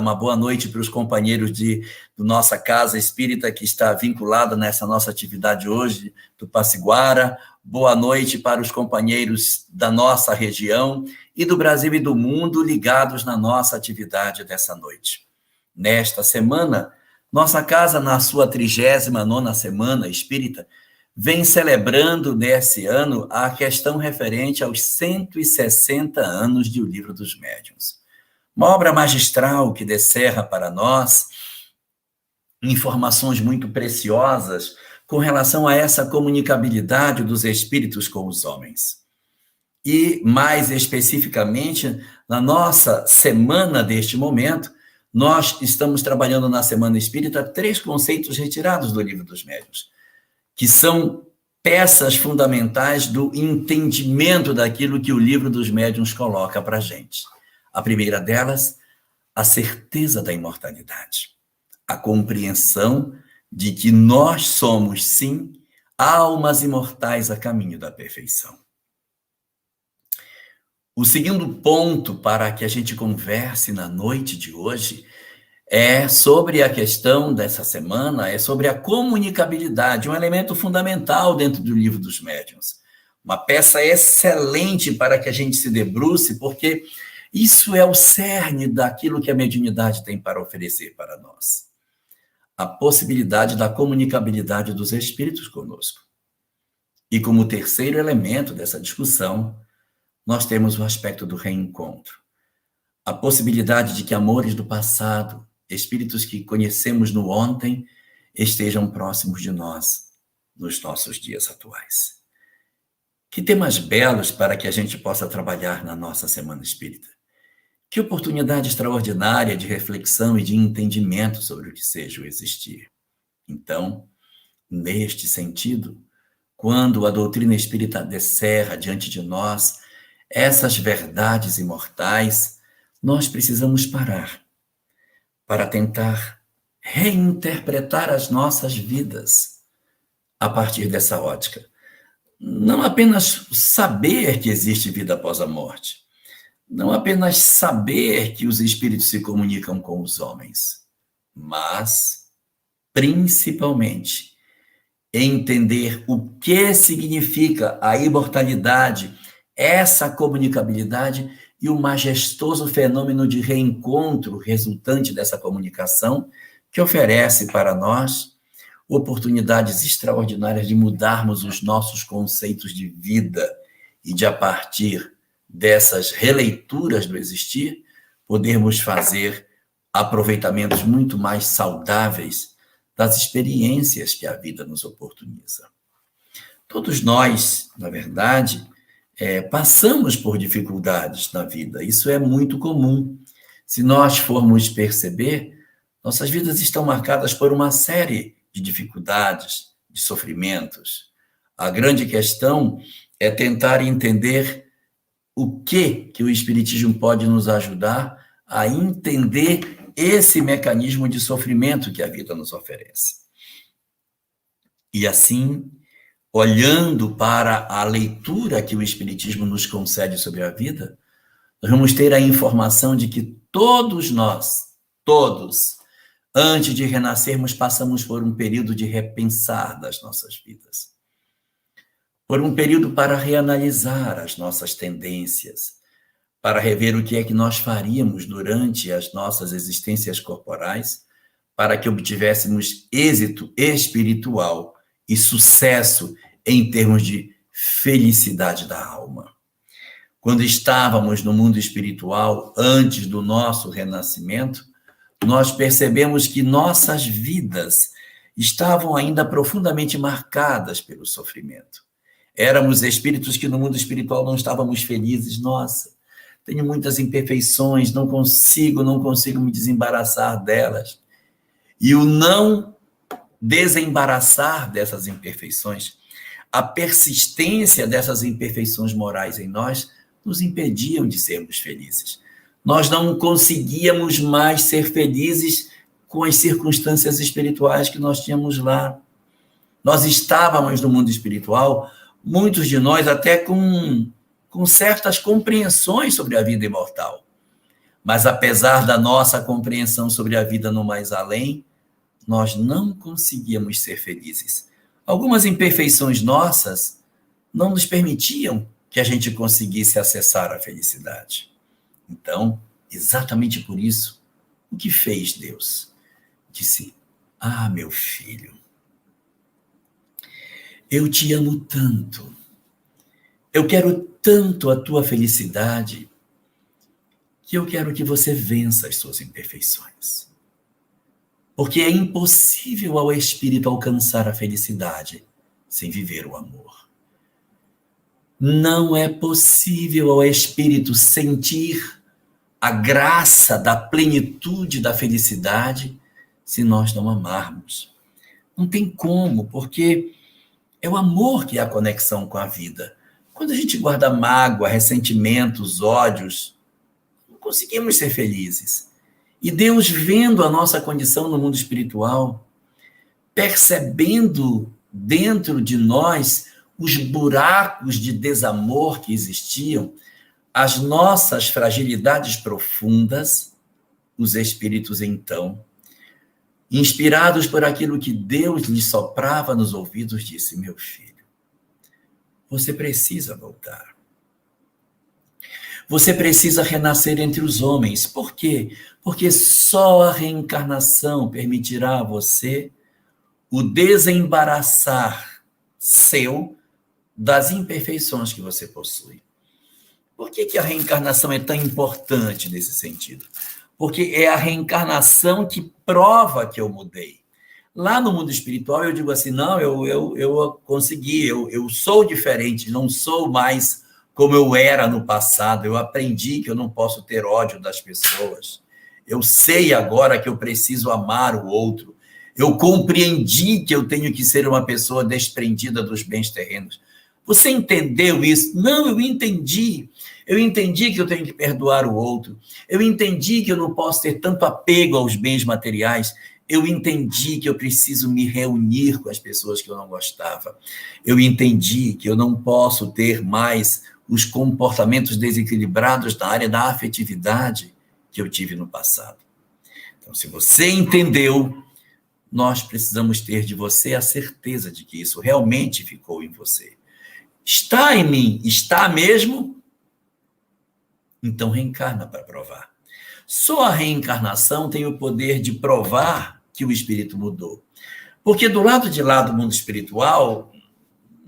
Uma boa noite para os companheiros do nossa Casa Espírita, que está vinculada nessa nossa atividade hoje, do Passiguara. Boa noite para os companheiros da nossa região e do Brasil e do mundo ligados na nossa atividade dessa noite. Nesta semana, nossa casa, na sua 39ª Semana Espírita, vem celebrando nesse ano a questão referente aos 160 anos de O Livro dos Médiuns. Uma obra magistral que descerra para nós informações muito preciosas com relação a essa comunicabilidade dos espíritos com os homens. E, mais especificamente, na nossa semana deste momento, nós estamos trabalhando na Semana Espírita 3 conceitos retirados do Livro dos Médiuns, que são peças fundamentais do entendimento daquilo que o Livro dos Médiuns coloca para a gente. A primeira delas, a certeza da imortalidade, a compreensão de que nós somos, sim, almas imortais a caminho da perfeição. O segundo ponto para que a gente converse na noite de hoje é sobre a questão dessa semana, é sobre a comunicabilidade, um elemento fundamental dentro do Livro dos Médiuns. Uma peça excelente para que a gente se debruce, porque isso é o cerne daquilo que a mediunidade tem para oferecer para nós. A possibilidade da comunicabilidade dos espíritos conosco. E como terceiro elemento dessa discussão, nós temos o aspecto do reencontro. A possibilidade de que amores do passado, espíritos que conhecemos no ontem, estejam próximos de nós nos nossos dias atuais. Que temas belos para que a gente possa trabalhar na nossa Semana Espírita. Que oportunidade extraordinária de reflexão e de entendimento sobre o que seja o existir. Então, neste sentido, quando a doutrina espírita descerra diante de nós essas verdades imortais, nós precisamos parar para tentar reinterpretar as nossas vidas a partir dessa ótica. Não apenas saber que existe vida após a morte, não apenas saber que os espíritos se comunicam com os homens, mas, principalmente, entender o que significa a imortalidade, essa comunicabilidade e o majestoso fenômeno de reencontro resultante dessa comunicação, que oferece para nós oportunidades extraordinárias de mudarmos os nossos conceitos de vida e de, a partir dessas releituras do existir, podermos fazer aproveitamentos muito mais saudáveis das experiências que a vida nos oportuniza. Todos nós, na verdade, passamos por dificuldades na vida. Isso é muito comum. Se nós formos perceber, nossas vidas estão marcadas por uma série de dificuldades, de sofrimentos. A grande questão é tentar entender o que o Espiritismo pode nos ajudar a entender esse mecanismo de sofrimento que a vida nos oferece. E assim, olhando para a leitura que o Espiritismo nos concede sobre a vida, nós vamos ter a informação de que todos nós, antes de renascermos, passamos por um período de repensar das nossas vidas. Por um período para reanalisar as nossas tendências, para rever o que é que nós faríamos durante as nossas existências corporais, para que obtivéssemos êxito espiritual e sucesso em termos de felicidade da alma. Quando estávamos no mundo espiritual, antes do nosso renascimento, nós percebemos que nossas vidas estavam ainda profundamente marcadas pelo sofrimento. Éramos espíritos que no mundo espiritual não estávamos felizes. Nossa, tenho muitas imperfeições, não consigo me desembaraçar delas. E o não desembaraçar dessas imperfeições, a persistência dessas imperfeições morais em nós, nos impediam de sermos felizes. Nós não conseguíamos mais ser felizes com as circunstâncias espirituais que nós tínhamos lá. Nós estávamos no mundo espiritual, muitos de nós até com certas compreensões sobre a vida imortal. Mas apesar da nossa compreensão sobre a vida no mais além, nós não conseguíamos ser felizes. Algumas imperfeições nossas não nos permitiam que a gente conseguisse acessar a felicidade. Então, exatamente por isso, o que fez Deus? Disse: ah, meu filho, eu te amo tanto, eu quero tanto a tua felicidade, que eu quero que você vença as suas imperfeições. Porque é impossível ao espírito alcançar a felicidade sem viver o amor. Não é possível ao espírito sentir a graça da plenitude da felicidade se nós não amarmos. Não tem como, porque é o amor que é a conexão com a vida. Quando a gente guarda mágoa, ressentimentos, ódios, não conseguimos ser felizes. E Deus, vendo a nossa condição no mundo espiritual, percebendo dentro de nós os buracos de desamor que existiam, as nossas fragilidades profundas, os espíritos então, inspirados por aquilo que Deus lhes soprava nos ouvidos, disse: meu filho, você precisa voltar. Você precisa renascer entre os homens. Por quê? Porque só a reencarnação permitirá a você o desembaraçar seu das imperfeições que você possui. Por que a reencarnação é tão importante nesse sentido? Porque é a reencarnação que prova que eu mudei. Lá no mundo espiritual eu digo assim: não, eu consegui, eu sou diferente, não sou mais como eu era no passado, eu aprendi que eu não posso ter ódio das pessoas, eu sei agora que eu preciso amar o outro, eu compreendi que eu tenho que ser uma pessoa desprendida dos bens terrenos. Você entendeu isso? Não, eu entendi que eu tenho que perdoar o outro, eu entendi que eu não posso ter tanto apego aos bens materiais, eu entendi que eu preciso me reunir com as pessoas que eu não gostava, eu entendi que eu não posso ter mais os comportamentos desequilibrados na área da afetividade que eu tive no passado. Então, se você entendeu, nós precisamos ter de você a certeza de que isso realmente ficou em você. Está em mim? Está mesmo? Então reencarna para provar. Só a reencarnação tem o poder de provar que o espírito mudou. Porque do lado de lá do mundo espiritual,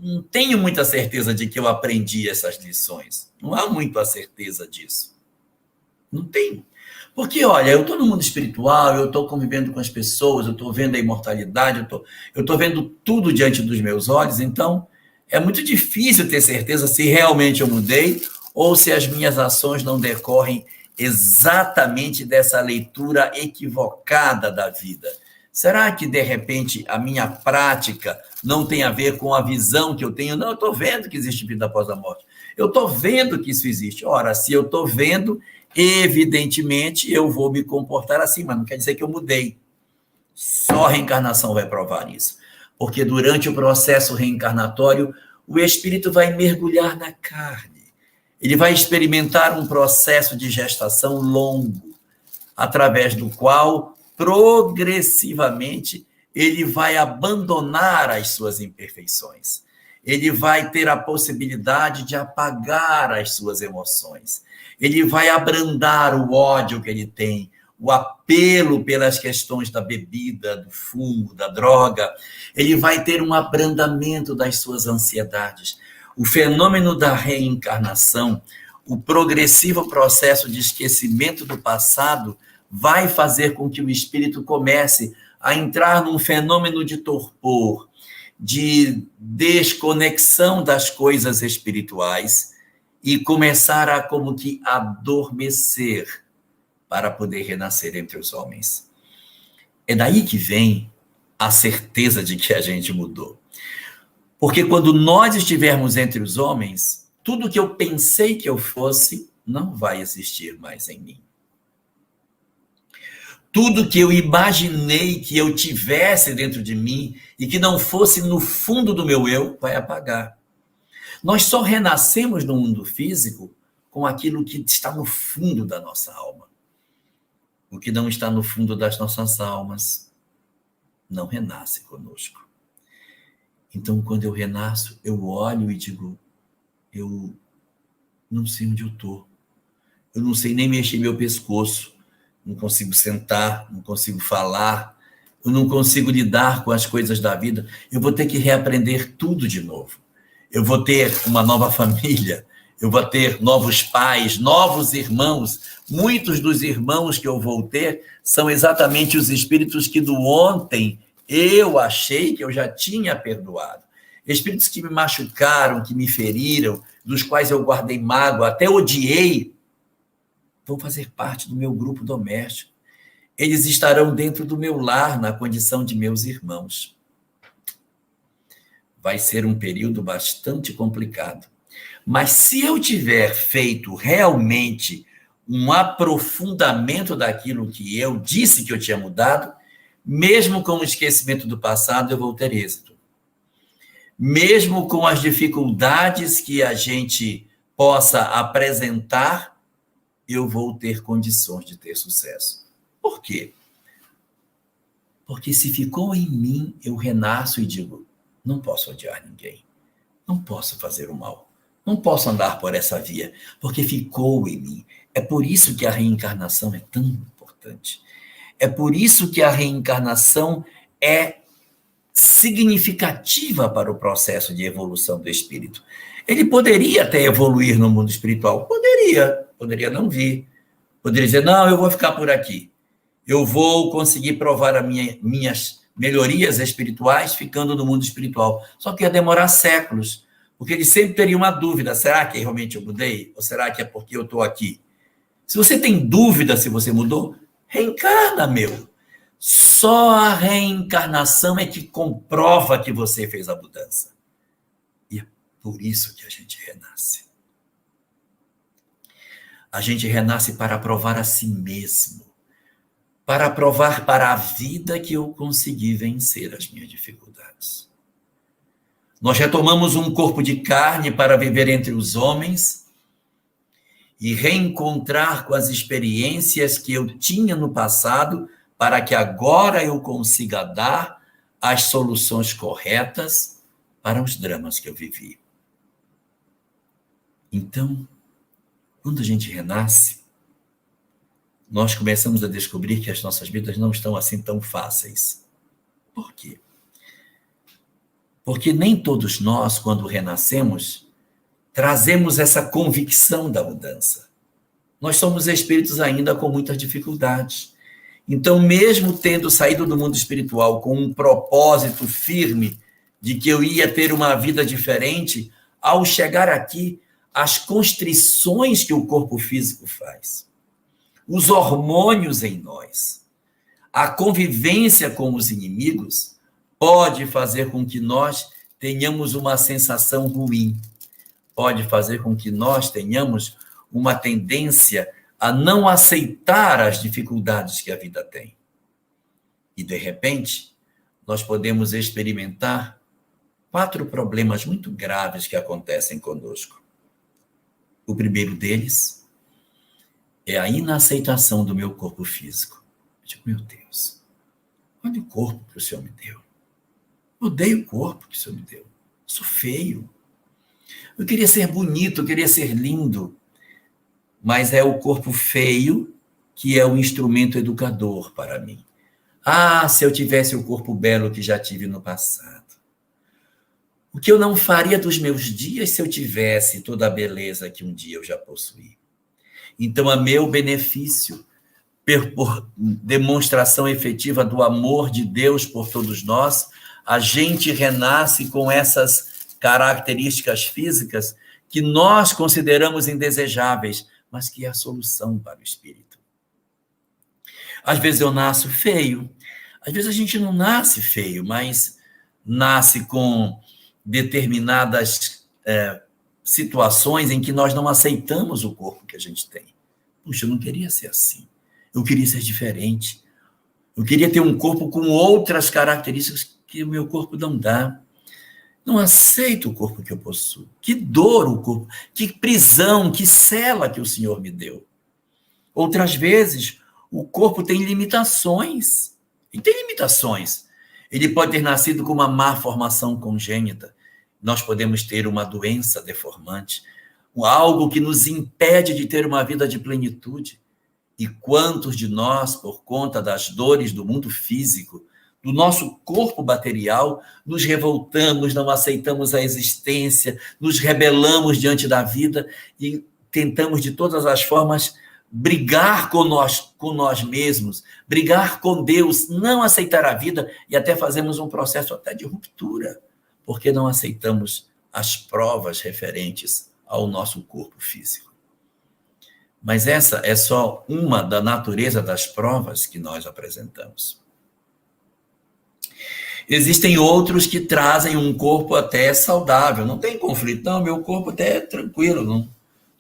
não tenho muita certeza de que eu aprendi essas lições. Não há muito a certeza disso. Não tenho. Porque, olha, eu estou no mundo espiritual, eu estou convivendo com as pessoas, eu estou vendo a imortalidade, eu estou vendo tudo diante dos meus olhos, então é muito difícil ter certeza se realmente eu mudei ou se as minhas ações não decorrem exatamente dessa leitura equivocada da vida. Será que, de repente, a minha prática não tem a ver com a visão que eu tenho? Não, eu estou vendo que existe vida após a morte. Eu estou vendo que isso existe. Ora, se eu estou vendo, evidentemente, eu vou me comportar assim, mas não quer dizer que eu mudei. Só a reencarnação vai provar isso. Porque durante o processo reencarnatório, o espírito vai mergulhar na carne. Ele vai experimentar um processo de gestação longo, através do qual progressivamente, ele vai abandonar as suas imperfeições. Ele vai ter a possibilidade de apagar as suas emoções. Ele vai abrandar o ódio que ele tem, o apelo pelas questões da bebida, do fumo, da droga. Ele vai ter um abrandamento das suas ansiedades. O fenômeno da reencarnação, o progressivo processo de esquecimento do passado, vai fazer com que o espírito comece a entrar num fenômeno de torpor, de desconexão das coisas espirituais e começar a como que adormecer para poder renascer entre os homens. É daí que vem a certeza de que a gente mudou. Porque quando nós estivermos entre os homens, tudo que eu pensei que eu fosse não vai existir mais em mim. Tudo que eu imaginei que eu tivesse dentro de mim e que não fosse no fundo do meu eu, vai apagar. Nós só renascemos no mundo físico com aquilo que está no fundo da nossa alma. o que não está no fundo das nossas almas, não renasce conosco. Então, quando eu renasço, eu olho e digo, eu não sei onde eu estou. Eu não sei nem mexer meu pescoço. Não consigo sentar, não consigo falar. Eu não consigo lidar com as coisas da vida. Eu vou ter que reaprender tudo de novo. Eu vou ter uma nova família. Eu vou ter novos pais, novos irmãos. Muitos dos irmãos que eu vou ter são exatamente os espíritos que do ontem eu achei que eu já tinha perdoado. Espíritos que me machucaram, que me feriram, dos quais eu guardei mágoa, até odiei, vão fazer parte do meu grupo doméstico. Eles estarão dentro do meu lar, na condição de meus irmãos. Vai ser um período bastante complicado. Mas se eu tiver feito realmente um aprofundamento daquilo que eu disse que eu tinha mudado, mesmo com o esquecimento do passado, eu vou ter êxito. Mesmo com as dificuldades que a gente possa apresentar, eu vou ter condições de ter sucesso. Por quê? Porque se ficou em mim, eu renasço e digo, não posso odiar ninguém, não posso fazer o mal, não posso andar por essa via, porque ficou em mim. É por isso que a reencarnação é tão importante. É por isso que a reencarnação é significativa para o processo de evolução do espírito. Ele poderia até evoluir no mundo espiritual, poderia não vir, poderia dizer, não, eu vou ficar por aqui, eu vou conseguir provar as minhas melhorias espirituais ficando no mundo espiritual, só que ia demorar séculos, porque ele sempre teria uma dúvida, será que realmente eu mudei? Ou será que é porque eu estou aqui? Se você tem dúvida se você mudou, reencarna, meu. Só a reencarnação é que comprova que você fez a mudança. E é por isso que a gente renasce. A gente renasce para provar a si mesmo, para provar para a vida que eu consegui vencer as minhas dificuldades. Nós retomamos um corpo de carne para viver entre os homens e reencontrar com as experiências que eu tinha no passado, para que agora eu consiga dar as soluções corretas para os dramas que eu vivi. Então, quando a gente renasce, nós começamos a descobrir que as nossas vidas não estão assim tão fáceis. Por quê? Porque nem todos nós, quando renascemos, trazemos essa convicção da mudança. Nós somos espíritos ainda com muitas dificuldades. Então, mesmo tendo saído do mundo espiritual com um propósito firme de que eu ia ter uma vida diferente, ao chegar aqui, as constrições que o corpo físico faz, os hormônios em nós, a convivência com os inimigos, pode fazer com que nós tenhamos uma sensação ruim, pode fazer com que nós tenhamos uma tendência a não aceitar as dificuldades que a vida tem. E, de repente, nós podemos experimentar 4 problemas muito graves que acontecem conosco. O primeiro deles é a inaceitação do meu corpo físico. Eu digo, meu Deus, olha o corpo que o Senhor me deu. Eu odeio o corpo que o Senhor me deu. Eu sou feio. Eu queria ser bonito, eu queria ser lindo. Mas é o corpo feio que é o instrumento educador para mim. Ah, se eu tivesse o corpo belo que já tive no passado. O que eu não faria dos meus dias se eu tivesse toda a beleza que um dia eu já possuí. Então, a meu benefício, por demonstração efetiva do amor de Deus por todos nós, a gente renasce com essas características físicas que nós consideramos indesejáveis, mas que é a solução para o espírito. Às vezes eu nasço feio, às vezes a gente não nasce feio, mas nasce com determinadas situações em que nós não aceitamos o corpo que a gente tem. Puxa, eu não queria ser assim, eu queria ser diferente, eu queria ter um corpo com outras características que o meu corpo não dá. Não aceito o corpo que eu possuo. Que dor o corpo, que prisão, que cela que o Senhor me deu. Outras vezes, O corpo tem limitações. E tem limitações. Ele pode ter nascido com uma má formação congênita. Nós podemos ter uma doença deformante, algo que nos impede de ter uma vida de plenitude. E quantos de nós, por conta das dores do mundo físico, do nosso corpo material, nos revoltamos, não aceitamos a existência, nos rebelamos diante da vida e tentamos de todas as formas brigar com nós mesmos, brigar com Deus, não aceitar a vida e até fazemos um processo até de ruptura, porque não aceitamos as provas referentes ao nosso corpo físico. Mas essa é só uma da natureza das provas que nós apresentamos. Existem outros que trazem um corpo até saudável, não tem conflito, não, meu corpo até é tranquilo,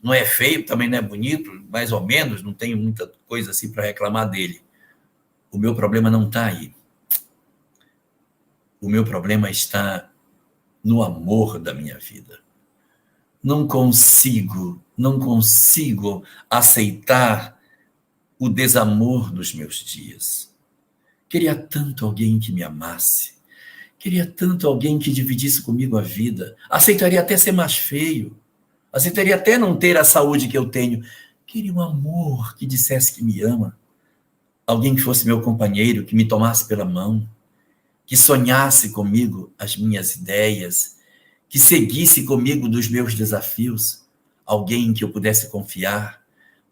não é feio, também não é bonito, mais ou menos, não tenho muita coisa assim para reclamar dele. O meu problema não está aí. O meu problema está no amor da minha vida. Não consigo aceitar o desamor dos meus dias. Queria tanto alguém que me amasse. Queria tanto alguém que dividisse comigo a vida. Aceitaria até ser mais feio. Aceitaria até não ter a saúde que eu tenho. Queria um amor que dissesse que me ama. Alguém que fosse meu companheiro, que me tomasse pela mão, que sonhasse comigo as minhas ideias, que seguisse comigo dos meus desafios. Alguém em que eu pudesse confiar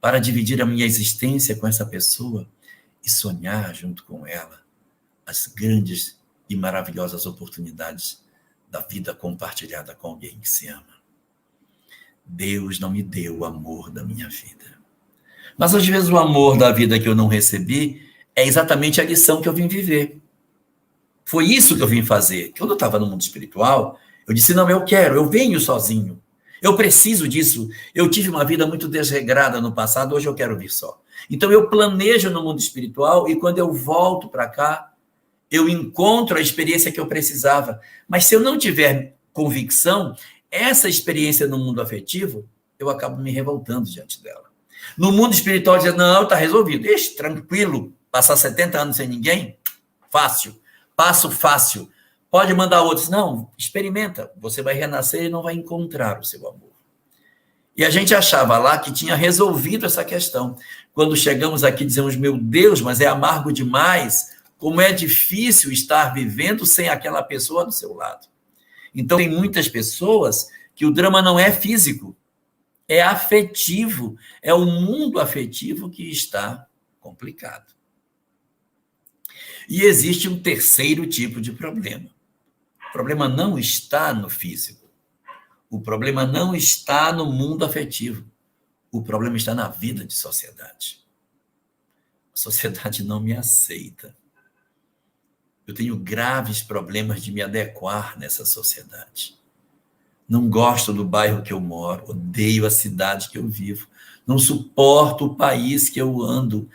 para dividir a minha existência com essa pessoa e sonhar junto com ela as grandes e maravilhosas oportunidades da vida compartilhada com alguém que se ama. Deus não me deu o amor da minha vida. Mas às vezes o amor da vida que eu não recebi é exatamente a lição que eu vim viver. Foi isso que eu vim fazer. Quando eu estava no mundo espiritual, eu disse, não, eu quero, eu venho sozinho. Eu preciso disso. Eu tive uma vida muito desregrada no passado, hoje eu quero vir só. Então eu planejo no mundo espiritual e quando eu volto para cá, eu encontro a experiência que eu precisava. Mas se eu não tiver convicção, essa experiência no mundo afetivo, eu acabo me revoltando diante dela. No mundo espiritual, dizer, não, está resolvido. Ixi, tranquilo, passar 70 anos sem ninguém, fácil, passo fácil. Pode mandar outros. Não, experimenta. Você vai renascer e não vai encontrar o seu amor. E a gente achava lá que tinha resolvido essa questão. Quando chegamos aqui, dizemos, meu Deus, mas é amargo demais. Como é difícil estar vivendo sem aquela pessoa do seu lado. Então, tem muitas pessoas que o drama não é físico, é afetivo. É o mundo afetivo que está complicado. E existe um terceiro tipo de problema. O problema não está no físico. O problema não está no mundo afetivo. O problema está na vida de sociedade. A sociedade não me aceita. Eu tenho graves problemas de me adequar nessa sociedade. Não gosto do bairro que eu moro, odeio a cidade que eu vivo, não suporto o país que eu ando,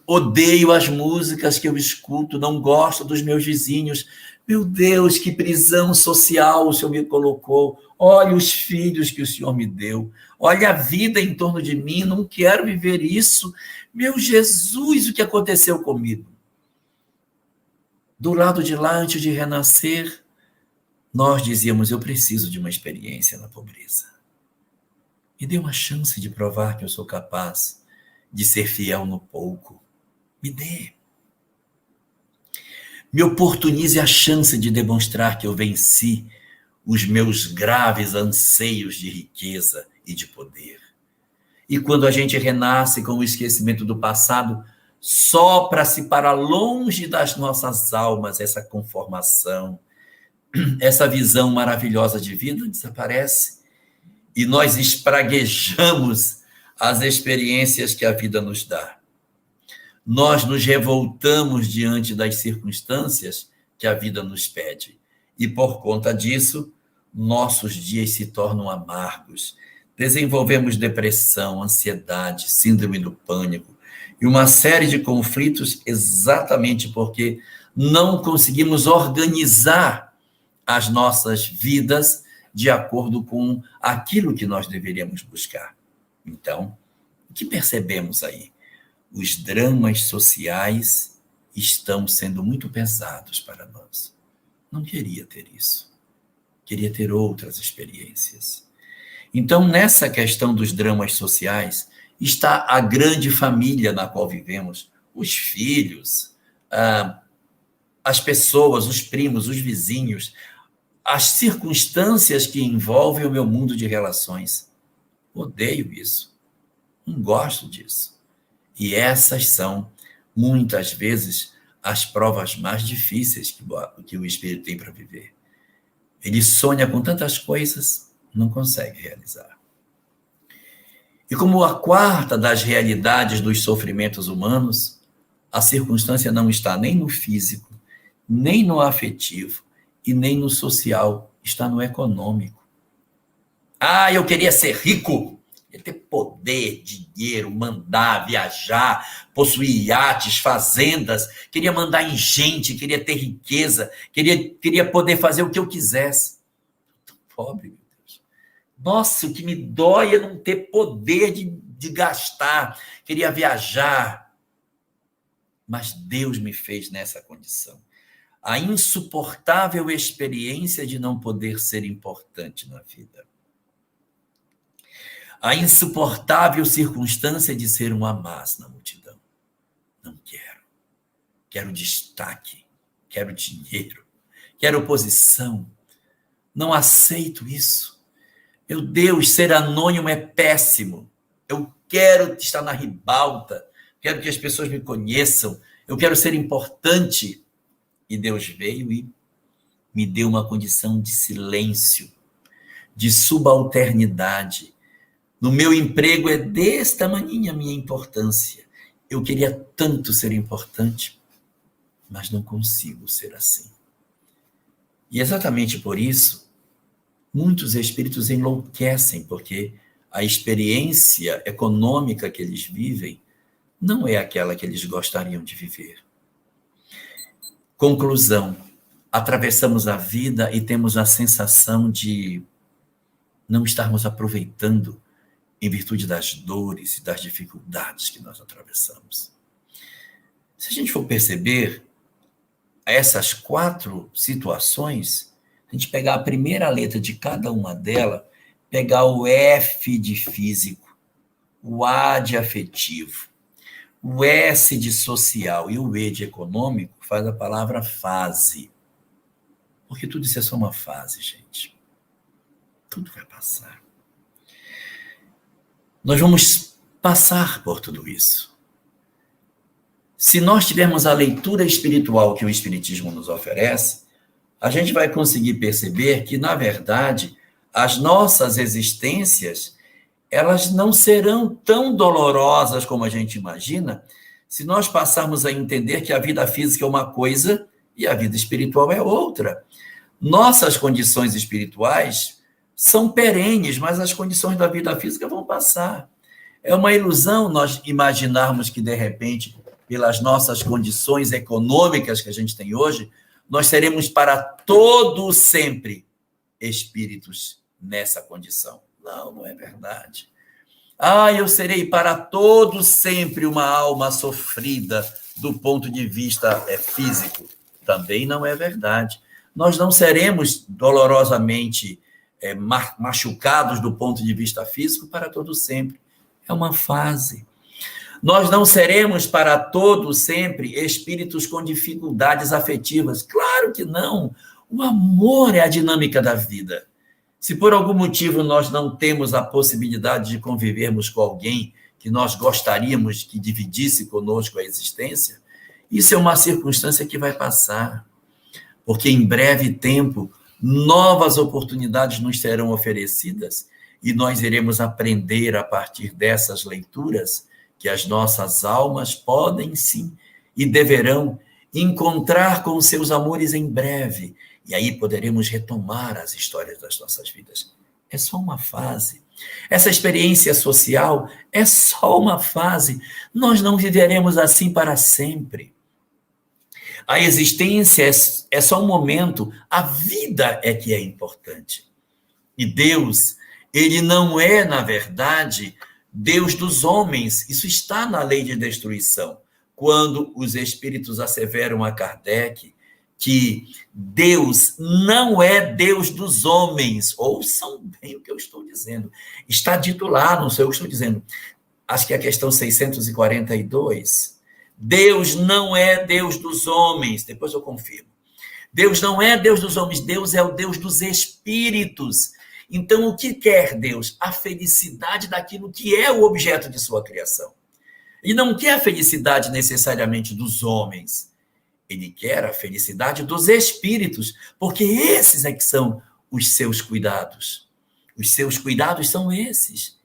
odeio as músicas que eu escuto, não gosto dos meus vizinhos. Meu Deus, que prisão social o Senhor me colocou. Olha os filhos que o Senhor me deu. Olha a vida em torno de mim, não quero viver isso. Meu Jesus, o que aconteceu comigo? Do lado de lá, antes de renascer, nós dizíamos, eu preciso de uma experiência na pobreza. Me dê uma chance de provar que eu sou capaz de ser fiel no pouco. Me dê. Me oportunize a chance de demonstrar que eu venci os meus graves anseios de riqueza e de poder. E quando a gente renasce com o esquecimento do passado, sopra-se para longe das nossas almas essa conformação, essa visão maravilhosa de vida desaparece e nós espraguejamos as experiências que a vida nos dá. Nós nos revoltamos diante das circunstâncias que a vida nos pede e, por conta disso, nossos dias se tornam amargos. Desenvolvemos depressão, ansiedade, síndrome do pânico e uma série de conflitos exatamente porque não conseguimos organizar as nossas vidas de acordo com aquilo que nós deveríamos buscar. Então, o que percebemos aí? Os dramas sociais estão sendo muito pesados para nós. Não queria ter isso. Queria ter outras experiências. Então, nessa questão dos dramas sociais, está a grande família na qual vivemos, os filhos, as pessoas, os primos, os vizinhos, as circunstâncias que envolvem o meu mundo de relações. Odeio isso. Não gosto disso. E essas são, muitas vezes, as provas mais difíceis que o espírito tem para viver. Ele sonha com tantas coisas, não consegue realizar. E como a quarta das realidades dos sofrimentos humanos, a circunstância não está nem no físico, nem no afetivo e nem no social, está no econômico. Eu queria ser rico, queria ter poder, dinheiro, mandar, viajar, possuir iates, fazendas, queria mandar em gente, queria ter riqueza, queria poder fazer o que eu quisesse. Tô pobre, meu Deus. Nossa, o que me dói é não ter poder de gastar, queria viajar. Mas Deus me fez nessa condição. A insuportável experiência de não poder ser importante na vida. A insuportável circunstância de ser um amaz na multidão. Não quero. Quero destaque. Quero dinheiro. Quero posição. Não aceito isso. Meu Deus, ser anônimo é péssimo. Eu quero estar na ribalta. Quero que as pessoas me conheçam. Eu quero ser importante. E Deus veio e me deu uma condição de silêncio, de subalternidade. No meu emprego é desse tamanhinho a minha importância. Eu queria tanto ser importante, mas não consigo ser assim. E exatamente por isso, muitos espíritos enlouquecem, porque a experiência econômica que eles vivem não é aquela que eles gostariam de viver. Conclusão, atravessamos a vida e temos a sensação de não estarmos aproveitando em virtude das dores e das dificuldades que nós atravessamos. Se a gente for perceber essas 4 situações, a gente pegar a primeira letra de cada uma delas, pegar o F de físico, o A de afetivo, o S de social e o E de econômico, faz a palavra fase. Porque tudo isso é só uma fase, gente. Tudo vai passar. Nós vamos passar por tudo isso. Se nós tivermos a leitura espiritual que o Espiritismo nos oferece, a gente vai conseguir perceber que, na verdade, as nossas existências elas não serão tão dolorosas como a gente imagina, se nós passarmos a entender que a vida física é uma coisa e a vida espiritual é outra. Nossas condições espirituais são perenes, mas as condições da vida física vão passar. É uma ilusão nós imaginarmos que, de repente, pelas nossas condições econômicas que a gente tem hoje, nós seremos para todo sempre espíritos nessa condição. Não, não é verdade. Eu serei para todo sempre uma alma sofrida do ponto de vista físico. Também não é verdade. Nós não seremos dolorosamente machucados do ponto de vista físico para todo sempre. É uma fase. Nós não seremos para todo sempre espíritos com dificuldades afetivas. Claro que não. O amor é a dinâmica da vida. Se por algum motivo nós não temos a possibilidade de convivermos com alguém que nós gostaríamos que dividisse conosco a existência, isso é uma circunstância que vai passar, porque em breve tempo novas oportunidades nos serão oferecidas e nós iremos aprender a partir dessas leituras que as nossas almas podem sim e deverão encontrar com seus amores em breve. E aí poderemos retomar as histórias das nossas vidas. É só uma fase. Essa experiência social é só uma fase. Nós não viveremos assim para sempre. A existência é só um momento. A vida é que é importante. E Deus, ele não é, na verdade, Deus dos homens. Isso está na lei de destruição. Quando os espíritos asseveram a Kardec que Deus não é Deus dos homens. Ouçam bem o que eu estou dizendo. Está dito lá, não sei o que eu estou dizendo. Acho que é a questão 642. Deus não é Deus dos homens. Depois eu confirmo. Deus não é Deus dos homens, Deus é o Deus dos espíritos. Então, o que quer Deus? A felicidade daquilo que é o objeto de sua criação. E não quer a felicidade necessariamente dos homens. Ele quer a felicidade dos espíritos, porque esses é que são os seus cuidados. Os seus cuidados são esses.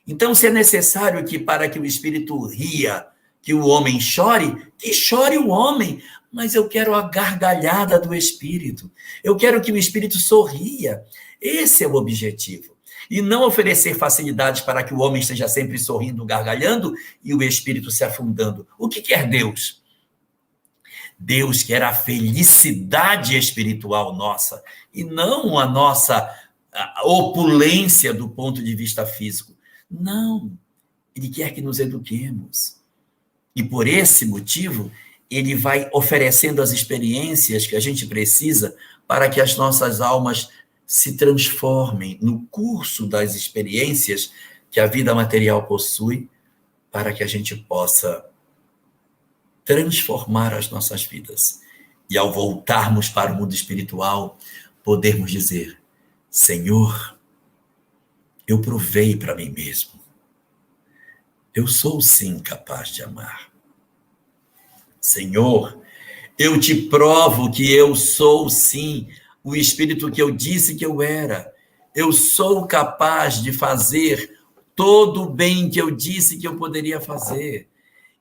Então, se é necessário que para que o espírito ria, que o homem chore, que chore o homem, mas eu quero a gargalhada do espírito. Eu quero que o espírito sorria. Esse é o objetivo. E não oferecer facilidades para que o homem esteja sempre sorrindo, gargalhando e o espírito se afundando. O que quer Deus? Deus quer a felicidade espiritual nossa e não a nossa opulência do ponto de vista físico. Não. Ele quer que nos eduquemos. E por esse motivo, ele vai oferecendo as experiências que a gente precisa para que as nossas almas se transformem no curso das experiências que a vida material possui, para que a gente possa transformar as nossas vidas. E ao voltarmos para o mundo espiritual, podermos dizer: Senhor, eu provei para mim mesmo. Eu sou sim capaz de amar. Senhor, eu te provo que eu sou sim o espírito que eu disse que eu era. Eu sou capaz de fazer todo o bem que eu disse que eu poderia fazer.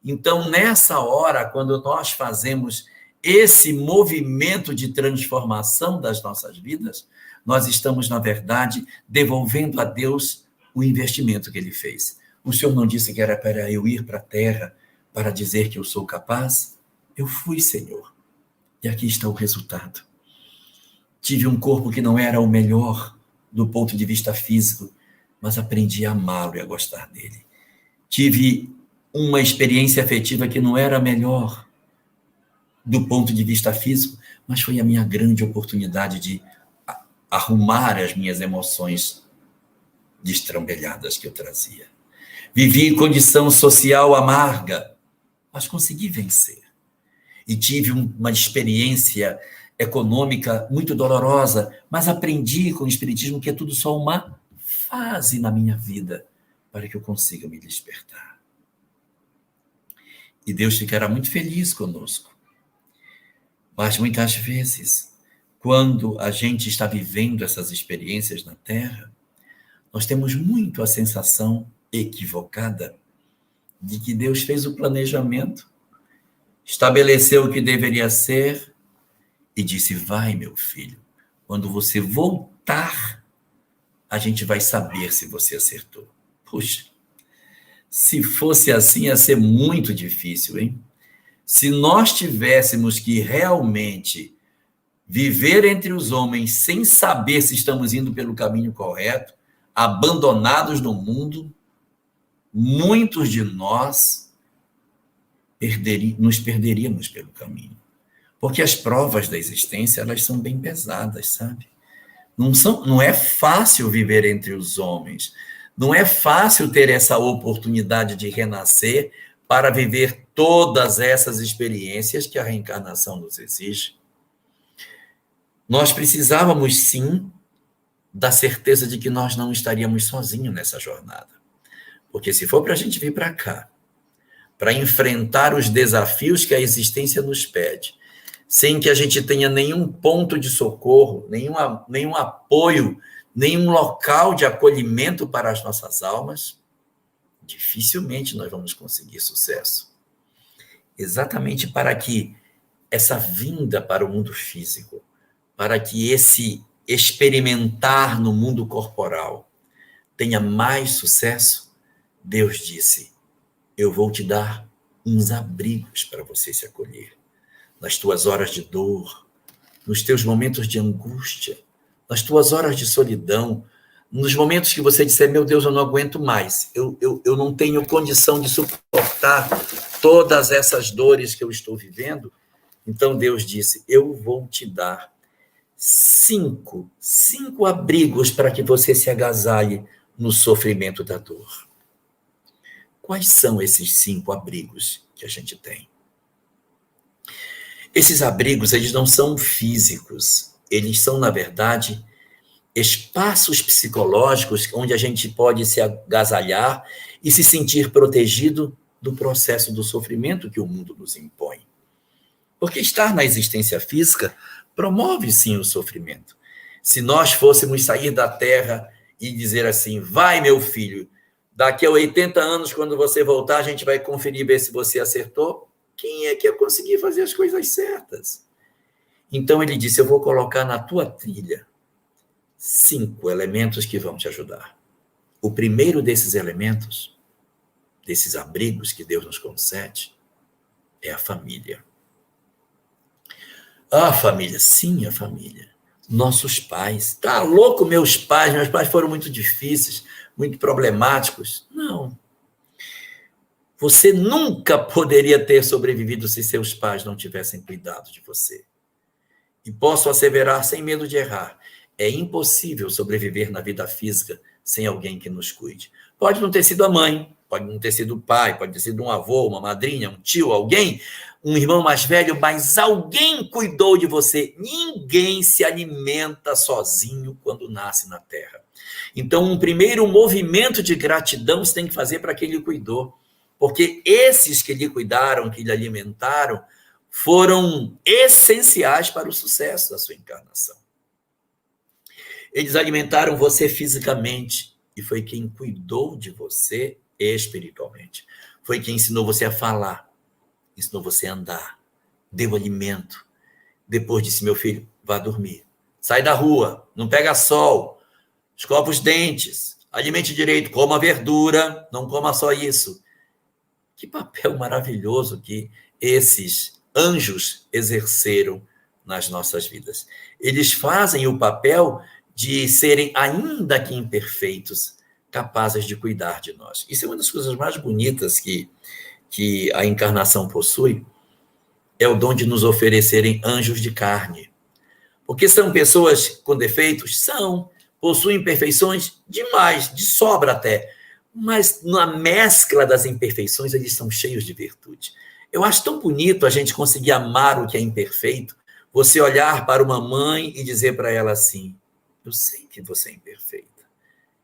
Então, nessa hora, quando nós fazemos esse movimento de transformação das nossas vidas, nós estamos, na verdade, devolvendo a Deus o investimento que ele fez. O Senhor não disse que era para eu ir para a terra para dizer que eu sou capaz? Eu fui, Senhor. E aqui está o resultado. Tive um corpo que não era o melhor do ponto de vista físico, mas aprendi a amá-lo e a gostar dele. Tive uma experiência afetiva que não era a melhor do ponto de vista físico, mas foi a minha grande oportunidade de arrumar as minhas emoções destrambelhadas que eu trazia. Vivi em condição social amarga, mas consegui vencer. E tive uma experiência econômica muito dolorosa, mas aprendi com o Espiritismo que é tudo só uma fase na minha vida para que eu consiga me despertar. E Deus ficará muito feliz conosco. Mas muitas vezes, quando a gente está vivendo essas experiências na Terra, nós temos muito a sensação equivocada de que Deus fez o planejamento, estabeleceu o que deveria ser e disse: vai, meu filho, quando você voltar, a gente vai saber se você acertou. Puxa, se fosse assim, ia ser muito difícil, hein? Se nós tivéssemos que realmente viver entre os homens sem saber se estamos indo pelo caminho correto, abandonados no mundo, muitos de nós nos perderíamos pelo caminho. Porque as provas da existência, elas são bem pesadas, sabe? Não é fácil viver entre os homens. Não é fácil ter essa oportunidade de renascer para viver todas essas experiências que a reencarnação nos exige. Nós precisávamos, sim, da certeza de que nós não estaríamos sozinhos nessa jornada. Porque se for para a gente vir para cá, para enfrentar os desafios que a existência nos pede, sem que a gente tenha nenhum ponto de socorro, nenhum apoio, nenhum local de acolhimento para as nossas almas, dificilmente nós vamos conseguir sucesso. Exatamente para que essa vinda para o mundo físico, para que esse experimentar no mundo corporal tenha mais sucesso, Deus disse: eu vou te dar uns abrigos para você se acolher. Nas tuas horas de dor, nos teus momentos de angústia, nas tuas horas de solidão, Nos momentos que você disser, meu Deus, eu não aguento mais, eu não tenho condição de suportar todas essas dores que eu estou vivendo, então Deus disse, eu vou te dar cinco abrigos para que você se agasalhe no sofrimento da dor. Quais são esses 5 abrigos que a gente tem? Esses abrigos, eles não são físicos, eles são, na verdade, espaços psicológicos onde a gente pode se agasalhar e se sentir protegido do processo do sofrimento que o mundo nos impõe. Porque estar na existência física promove, sim, o sofrimento. Se nós fôssemos sair da Terra e dizer assim, vai, meu filho, daqui a 80 anos, quando você voltar, a gente vai conferir, ver se você acertou, quem é que ia conseguir fazer as coisas certas? Então ele disse, eu vou colocar na tua trilha 5 elementos que vão te ajudar. O primeiro desses elementos, desses abrigos que Deus nos concede, é a família. A família, sim, a família. Nossos pais. Tá louco, meus pais foram muito difíceis, muito problemáticos. Não. Você nunca poderia ter sobrevivido se seus pais não tivessem cuidado de você. E posso asseverar, sem medo de errar, é impossível sobreviver na vida física sem alguém que nos cuide. Pode não ter sido a mãe, pode não ter sido o pai, pode ter sido um avô, uma madrinha, um tio, alguém, um irmão mais velho, mas alguém cuidou de você. Ninguém se alimenta sozinho quando nasce na Terra. Então, um primeiro movimento de gratidão você tem que fazer para quem lhe cuidou. Porque esses que lhe cuidaram, que lhe alimentaram, foram essenciais para o sucesso da sua encarnação. Eles alimentaram você fisicamente e foi quem cuidou de você espiritualmente. Foi quem ensinou você a falar, ensinou você a andar, deu alimento. Depois disse, meu filho, vá dormir. Sai da rua, não pega sol, escova os dentes, alimente direito, coma verdura, não coma só isso. Que papel maravilhoso que esses anjos exerceram nas nossas vidas. Eles fazem o papel de serem, ainda que imperfeitos, capazes de cuidar de nós. Isso é uma das coisas mais bonitas que a encarnação possui, é o dom de nos oferecerem anjos de carne. Porque são pessoas com defeitos? São. Possuem imperfeições? Demais, de sobra até. Mas na mescla das imperfeições, eles são cheios de virtude. Eu acho tão bonito a gente conseguir amar o que é imperfeito, você olhar para uma mãe e dizer para ela assim, eu sei que você é imperfeita,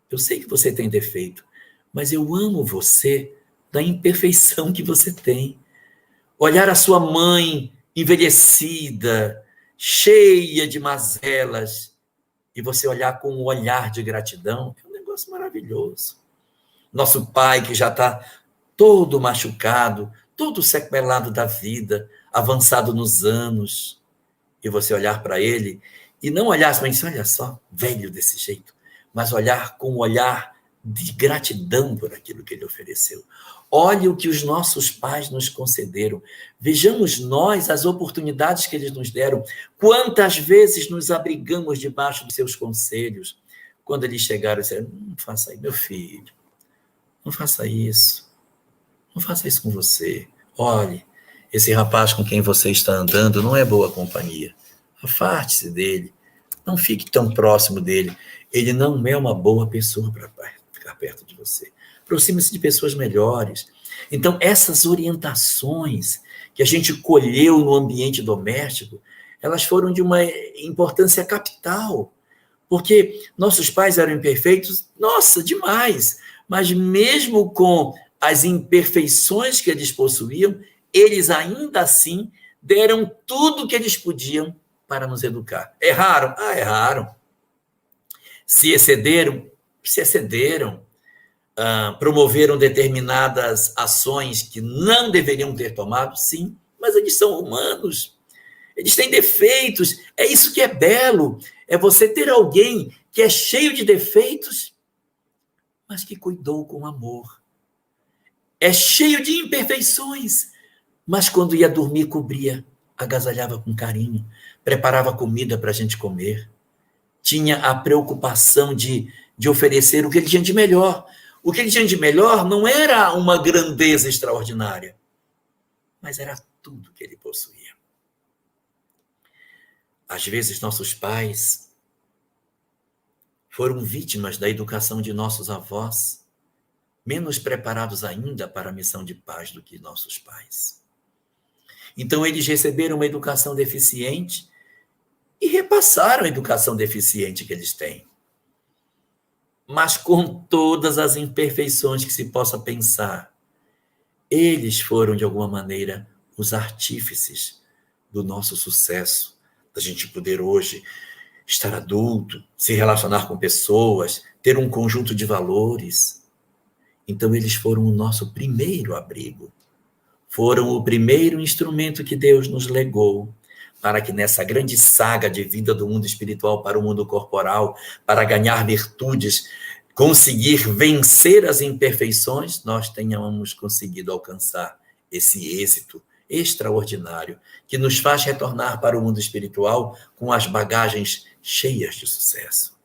eu sei que você tem defeito, mas eu amo você da imperfeição que você tem. Olhar a sua mãe envelhecida, cheia de mazelas, e você olhar com um olhar de gratidão, é um negócio maravilhoso. Nosso pai que já está todo machucado, todo sequelado da vida, avançado nos anos, e você olhar para ele, e não olhar assim, olha só, velho desse jeito, mas olhar com um olhar de gratidão por aquilo que ele ofereceu. Olhe o que os nossos pais nos concederam. Vejamos nós as oportunidades que eles nos deram. Quantas vezes nos abrigamos debaixo dos seus conselhos, quando eles chegaram e disseram, não faça aí, meu filho, não faça isso. Não faça isso com você. Olhe, esse rapaz com quem você está andando não é boa companhia. Afaste-se dele. Não fique tão próximo dele. Ele não é uma boa pessoa para ficar perto de você. Aproxime-se de pessoas melhores. Então, essas orientações que a gente colheu no ambiente doméstico, elas foram de uma importância capital. Porque nossos pais eram imperfeitos, nossa, demais. Mas mesmo com as imperfeições que eles possuíam, eles ainda assim deram tudo o que eles podiam para nos educar. Erraram? Erraram. Se excederam? Se excederam. Promoveram determinadas ações que não deveriam ter tomado? Sim, mas eles são humanos. Eles têm defeitos. É isso que é belo. É você ter alguém que é cheio de defeitos, mas que cuidou com amor. É cheio de imperfeições, mas quando ia dormir, cobria, agasalhava com carinho, preparava comida para a gente comer, tinha a preocupação de de oferecer o que ele tinha de melhor. O que ele tinha de melhor não era uma grandeza extraordinária, mas era tudo que ele possuía. Às vezes, nossos pais foram vítimas da educação de nossos avós, menos preparados ainda para a missão de paz do que nossos pais. Então, eles receberam uma educação deficiente e repassaram a educação deficiente que eles têm. Mas com todas as imperfeições que se possa pensar, eles foram, de alguma maneira, os artífices do nosso sucesso, da gente poder hoje estar adulto, se relacionar com pessoas, ter um conjunto de valores. Então, eles foram o nosso primeiro abrigo, foram o primeiro instrumento que Deus nos legou, para que nessa grande saga de vida do mundo espiritual para o mundo corporal, para ganhar virtudes, conseguir vencer as imperfeições, nós tenhamos conseguido alcançar esse êxito extraordinário, que nos faz retornar para o mundo espiritual com as bagagens cheias de sucesso.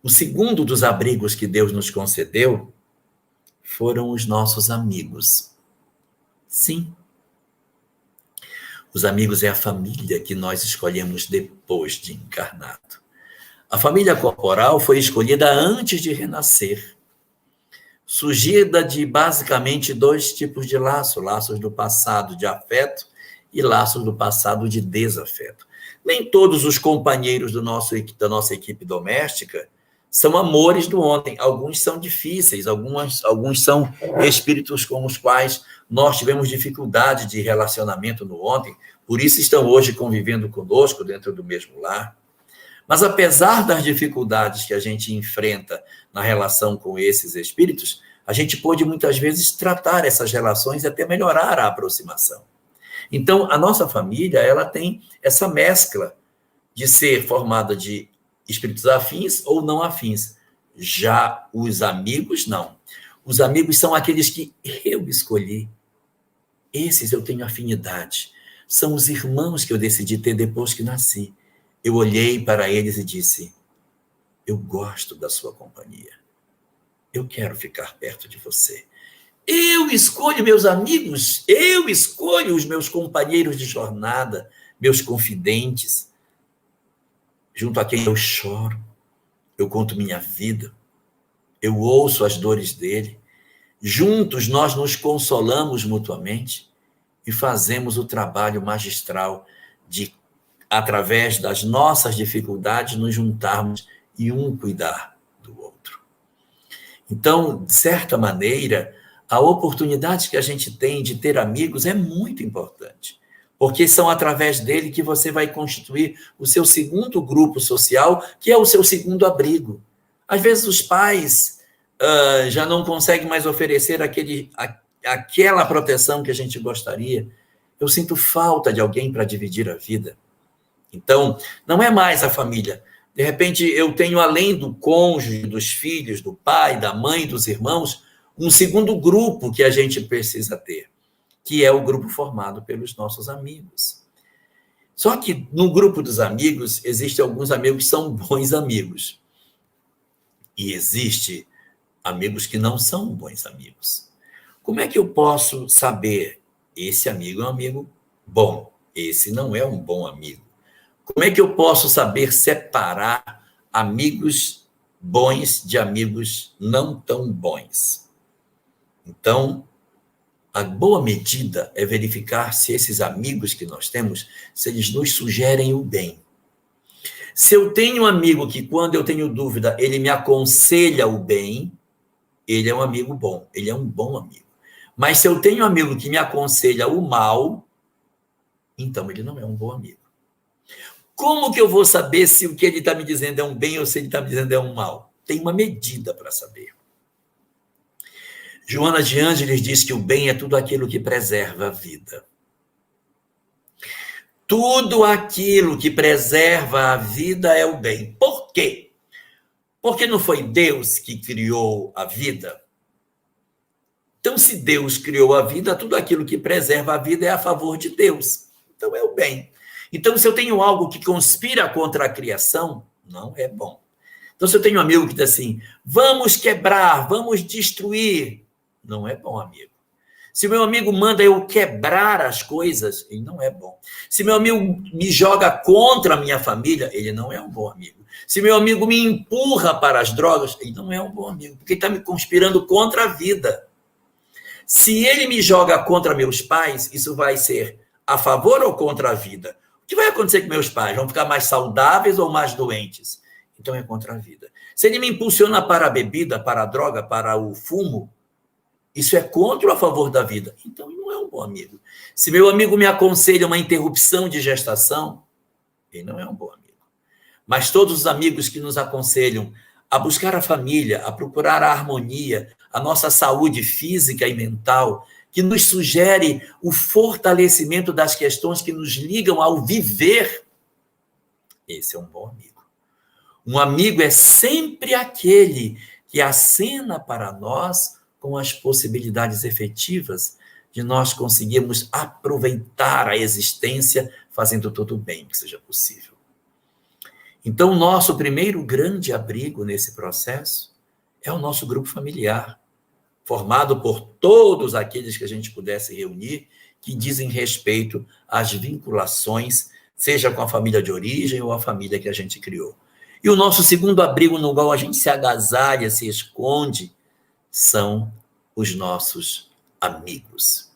O segundo dos abrigos que Deus nos concedeu foram os nossos amigos. Sim. Os amigos é a família que nós escolhemos depois de encarnado. A família corporal foi escolhida antes de renascer, surgida de basicamente dois tipos de laços, laços do passado de afeto e laços do passado de desafeto. Nem todos os companheiros da nossa equipe doméstica são amores do ontem, alguns são difíceis, alguns são espíritos com os quais nós tivemos dificuldade de relacionamento no ontem, por isso estão hoje convivendo conosco dentro do mesmo lar. Mas apesar das dificuldades que a gente enfrenta na relação com esses espíritos, a gente pode muitas vezes tratar essas relações e até melhorar a aproximação. Então, a nossa família, ela tem essa mescla de ser formada de espíritos afins ou não afins. Já os amigos, não. Os amigos são aqueles que eu escolhi. Esses eu tenho afinidade. São os irmãos que eu decidi ter depois que nasci. Eu olhei para eles e disse, eu gosto da sua companhia. Eu quero ficar perto de você. Eu escolho meus amigos, eu escolho os meus companheiros de jornada, meus confidentes, junto a quem eu choro, eu conto minha vida, eu ouço as dores dele. Juntos nós nos consolamos mutuamente e fazemos o trabalho magistral de, através das nossas dificuldades, nos juntarmos e um cuidar do outro. Então, de certa maneira, a oportunidade que a gente tem de ter amigos é muito importante, porque são através dele que você vai constituir o seu segundo grupo social, que é o seu segundo abrigo. Às vezes os pais já não conseguem mais oferecer aquela proteção que a gente gostaria. Eu sinto falta de alguém para dividir a vida. Então, não é mais a família. De repente, eu tenho, além do cônjuge, dos filhos, do pai, da mãe, dos irmãos, um segundo grupo que a gente precisa ter, que é o grupo formado pelos nossos amigos. Só que no grupo dos amigos, existem alguns amigos que são bons amigos. E existem amigos que não são bons amigos. Como é que eu posso saber esse amigo é um amigo bom, esse não é um bom amigo? Como é que eu posso saber separar amigos bons de amigos não tão bons? Então, a boa medida é verificar se esses amigos que nós temos, se eles nos sugerem o bem. Se eu tenho um amigo que, quando eu tenho dúvida, ele me aconselha o bem, ele é um amigo bom, ele é um bom amigo. Mas se eu tenho um amigo que me aconselha o mal, então ele não é um bom amigo. Como que eu vou saber se o que ele está me dizendo é um bem ou se ele está me dizendo é um mal? Tem uma medida para saber. Joana de Ângeles diz que o bem é tudo aquilo que preserva a vida. Tudo aquilo que preserva a vida é o bem. Por quê? Porque não foi Deus que criou a vida? Então, se Deus criou a vida, tudo aquilo que preserva a vida é a favor de Deus. Então, é o bem. Então, se eu tenho algo que conspira contra a criação, não é bom. Então, se eu tenho um amigo que diz assim, vamos quebrar, vamos destruir, não é bom amigo. Se meu amigo manda eu quebrar as coisas, ele não é bom. Se meu amigo me joga contra a minha família, ele não é um bom amigo. Se meu amigo me empurra para as drogas, ele não é um bom amigo, porque ele está me conspirando contra a vida. Se ele me joga contra meus pais, isso vai ser a favor ou contra a vida? O que vai acontecer com meus pais? Vão ficar mais saudáveis ou mais doentes? Então é contra a vida. Se ele me impulsiona para a bebida, para a droga, para o fumo, isso é contra ou a favor da vida? Então ele não é um bom amigo. Se meu amigo me aconselha uma interrupção de gestação, ele não é um bom amigo. Mas todos os amigos que nos aconselham a buscar a família, a procurar a harmonia, a nossa saúde física e mental, que nos sugere o fortalecimento das questões que nos ligam ao viver, esse é um bom amigo. Um amigo é sempre aquele que acena para nós com as possibilidades efetivas de nós conseguirmos aproveitar a existência fazendo tudo o bem que seja possível. Então, nosso primeiro grande abrigo nesse processo é o nosso grupo familiar, formado por todos aqueles que a gente pudesse reunir, que dizem respeito às vinculações, seja com a família de origem ou a família que a gente criou. E o nosso segundo abrigo, no qual a gente se agasalha, se esconde, são os nossos amigos.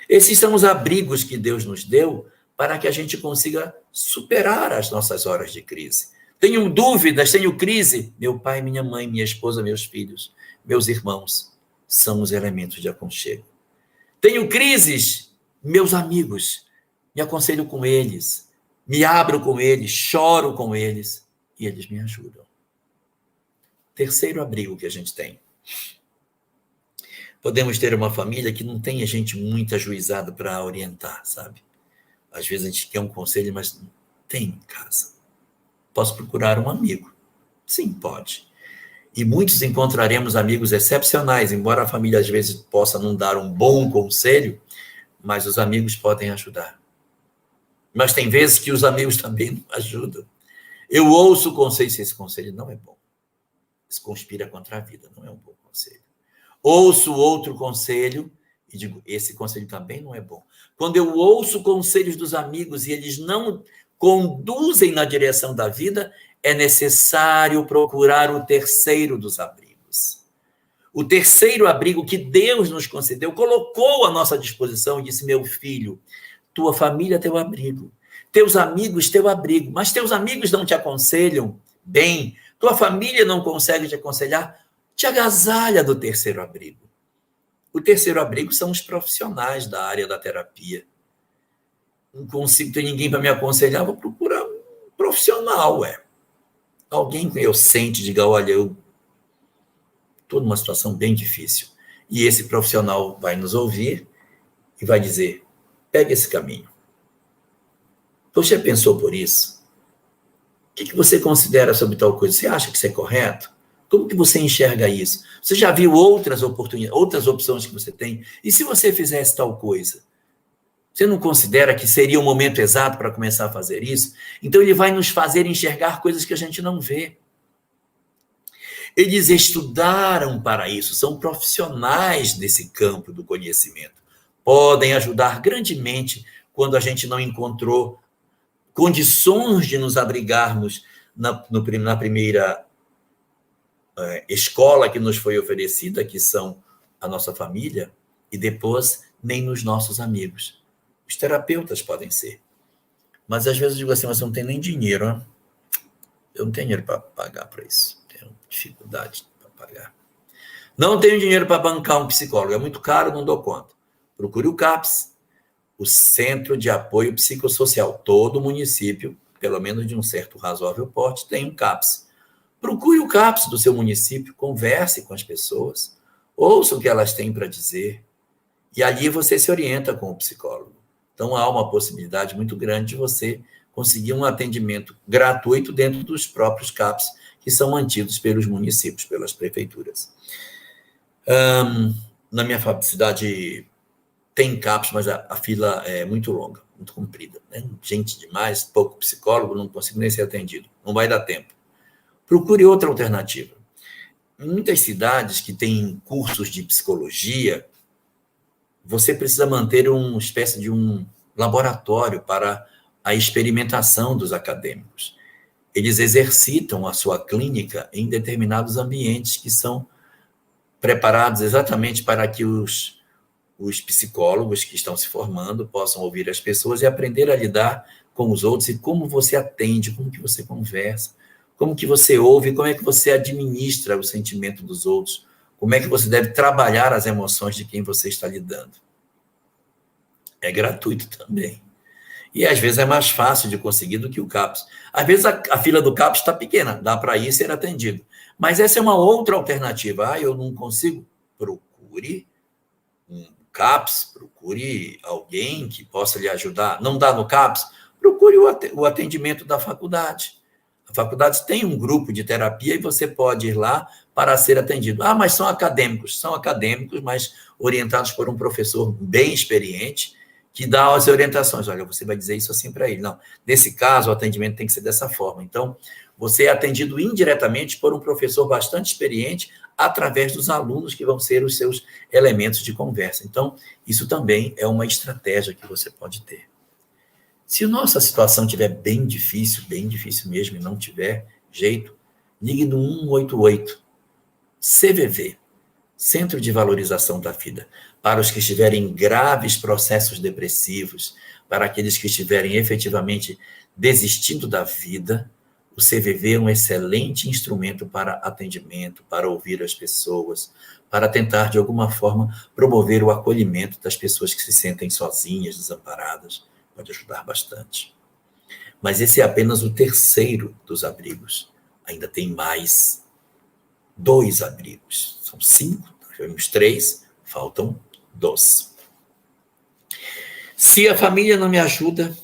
Esses são os abrigos que Deus nos deu para que a gente consiga superar as nossas horas de crise. Tenho dúvidas, tenho crise. Meu pai, minha mãe, minha esposa, meus filhos, meus irmãos são os elementos de aconchego. Tenho crises, meus amigos, me aconselho com eles, me abro com eles, choro com eles e eles me ajudam. Terceiro abrigo que a gente tem. Podemos ter uma família que não tenha gente muito ajuizada para orientar, sabe? Às vezes a gente quer um conselho, mas não tem em casa. Posso procurar um amigo? Sim, pode. E muitos encontraremos amigos excepcionais, embora a família às vezes possa não dar um bom conselho, mas os amigos podem ajudar. Mas tem vezes que os amigos também não ajudam. Eu ouço o conselho, se esse conselho não é bom. Isso conspira contra a vida, não é um bom conselho. Ouço outro conselho e digo, esse conselho também não é bom. Quando eu ouço conselhos dos amigos e eles não conduzem na direção da vida, é necessário procurar o terceiro dos abrigos. O terceiro abrigo que Deus nos concedeu, colocou à nossa disposição e disse, meu filho, tua família é teu abrigo, teus amigos teu abrigo, mas teus amigos não te aconselham bem, tua família não consegue te aconselhar, te agasalha do terceiro abrigo. O terceiro abrigo são os profissionais da área da terapia. Não consigo ter ninguém para me aconselhar, vou procurar um profissional, Alguém que eu sente, diga, olha, eu estou numa situação bem difícil. E esse profissional vai nos ouvir e vai dizer, pega esse caminho. Você já pensou por isso? O que você considera sobre tal coisa? Você acha que isso é correto? Como que você enxerga isso? Você já viu outras oportunidades, outras opções que você tem? E se você fizesse tal coisa? Você não considera que seria o momento exato para começar a fazer isso? Então ele vai nos fazer enxergar coisas que a gente não vê. Eles estudaram para isso, são profissionais desse campo do conhecimento. Podem ajudar grandemente quando a gente não encontrou condições de nos abrigarmos na primeira escola que nos foi oferecida, que são a nossa família, e depois nem nos nossos amigos. Os terapeutas podem ser. Mas às vezes eu digo assim, mas eu não tenho nem dinheiro, né? Eu não tenho dinheiro para pagar para isso. Tenho dificuldade para pagar. Não tenho dinheiro para bancar um psicólogo. É muito caro, não dou conta. Procure o CAPS, o Centro de Apoio Psicossocial. Todo município, pelo menos de um certo razoável porte, tem um CAPS. Procure o CAPS do seu município, converse com as pessoas, ouça o que elas têm para dizer, e ali você se orienta com o psicólogo. Então, há uma possibilidade muito grande de você conseguir um atendimento gratuito dentro dos próprios CAPs, que são mantidos pelos municípios, pelas prefeituras. Na minha cidade tem CAPs, mas a fila é muito longa, muito comprida, né? Gente demais, pouco psicólogo, não consigo nem ser atendido, não vai dar tempo. procure outra alternativa. Em muitas cidades que têm cursos de psicologia, você precisa manter uma espécie de um laboratório para a experimentação dos acadêmicos. Eles exercitam a sua clínica em determinados ambientes que são preparados exatamente para que os psicólogos que estão se formando possam ouvir as pessoas e aprender a lidar com os outros e como você atende, como que você conversa, como que você ouve, como é que você administra o sentimento dos outros, como é que você deve trabalhar as emoções de quem você está lidando. É gratuito também. E às vezes é mais fácil de conseguir do que o CAPS. Às vezes a fila do CAPS está pequena, dá para ir ser atendido. Mas essa é uma outra alternativa. Eu não consigo? Procure um CAPS, procure alguém que possa lhe ajudar. Não dá no CAPS? Procure o atendimento da faculdade. A faculdade tem um grupo de terapia e você pode ir lá para ser atendido. Mas são acadêmicos. São acadêmicos, mas orientados por um professor bem experiente, que dá as orientações. Olha, você vai dizer isso assim para ele. Não, nesse caso, o atendimento tem que ser dessa forma. Então, você é atendido indiretamente por um professor bastante experiente, através dos alunos que vão ser os seus elementos de conversa. Então, isso também é uma estratégia que você pode ter. Se a nossa situação estiver bem difícil mesmo, e não tiver jeito, ligue no 188, CVV, Centro de Valorização da Vida, para os que estiverem em graves processos depressivos, para aqueles que estiverem efetivamente desistindo da vida. O CVV é um excelente instrumento para atendimento, para ouvir as pessoas, para tentar, de alguma forma, promover o acolhimento das pessoas que se sentem sozinhas, desamparadas. Pode ajudar bastante. Mas esse é apenas o terceiro dos abrigos. Ainda tem mais 2 abrigos. São 5, nós vemos 3, faltam 2. Se a família não me ajuda,